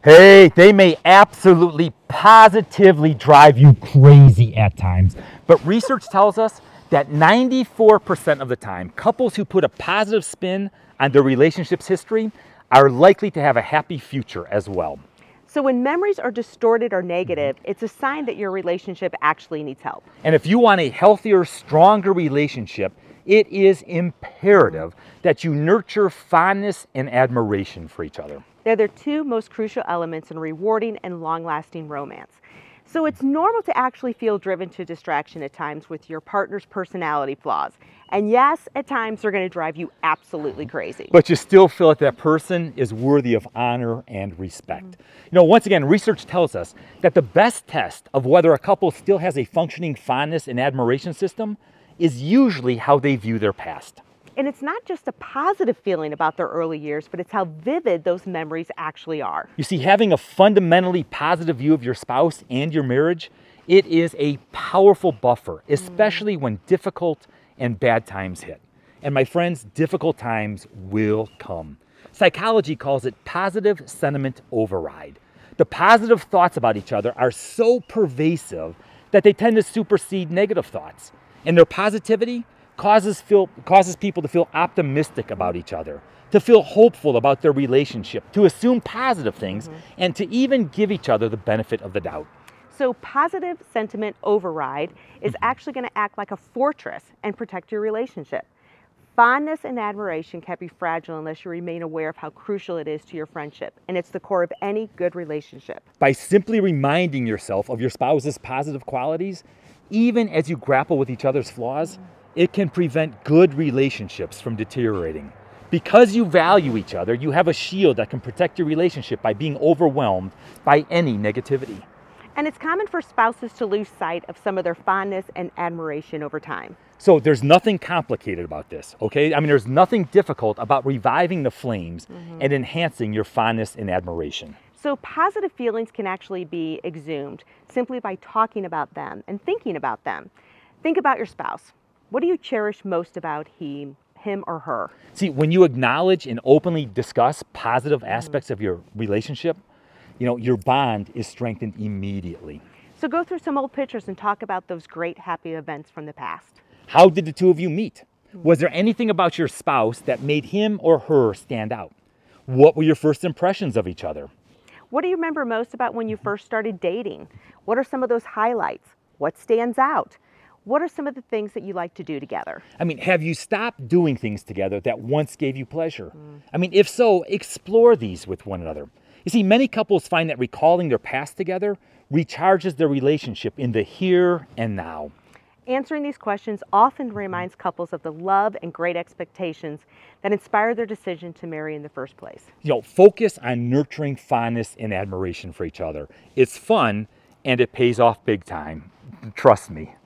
Hey, they may absolutely, positively drive you crazy at times, but research tells us that 94% of the time, couples who put a positive spin on their relationship's history are likely to have a happy future as well. So when memories are distorted or negative, it's a sign that your relationship actually needs help. And if you want a healthier, stronger relationship, it is imperative that you nurture fondness and admiration for each other. They're the two most crucial elements in rewarding and long-lasting romance. So it's normal to actually feel driven to distraction at times with your partner's personality flaws. And yes, at times they're going to drive you absolutely crazy. But you still feel that that person is worthy of honor and respect. You know, once again, research tells us that the best test of whether a couple still has a functioning fondness and admiration system is usually how they view their past. And it's not just a positive feeling about their early years, but it's how vivid those memories actually are. You see, having a fundamentally positive view of your spouse and your marriage, it is a powerful buffer, especially when difficult and bad times hit. And my friends, difficult times will come. Psychology calls it positive sentiment override. The positive thoughts about each other are so pervasive that they tend to supersede negative thoughts. And their positivity causes people to feel optimistic about each other, to feel hopeful about their relationship, to assume positive things, and to even give each other the benefit of the doubt. So positive sentiment override is actually going to act like a fortress and protect your relationship. Fondness and admiration can be fragile unless you remain aware of how crucial it is to your friendship, and it's the core of any good relationship. By simply reminding yourself of your spouse's positive qualities, even as you grapple with each other's flaws, it can prevent good relationships from deteriorating. Because you value each other, you have a shield that can protect your relationship by being overwhelmed by any negativity. And it's common for spouses to lose sight of some of their fondness and admiration over time. So there's nothing complicated about this, okay? I mean, there's nothing difficult about reviving the flames and enhancing your fondness and admiration. So positive feelings can actually be exhumed simply by talking about them and thinking about them. Think about your spouse. What do you cherish most about him or her? See, when you acknowledge and openly discuss positive aspects of your relationship, you know, your bond is strengthened immediately. So go through some old pictures and talk about those great happy events from the past. How did the two of you meet? Was there anything about your spouse that made him or her stand out? What were your first impressions of each other? What do you remember most about when you first started dating? What are some of those highlights? What stands out? What are some of the things that you like to do together? I mean, have you stopped doing things together that once gave you pleasure? I mean, if so, explore these with one another. You see, many couples find that recalling their past together recharges their relationship in the here and now. Answering these questions often reminds couples of the love and great expectations that inspired their decision to marry in the first place. You know, focus on nurturing fondness and admiration for each other. It's fun and it pays off big time. Trust me.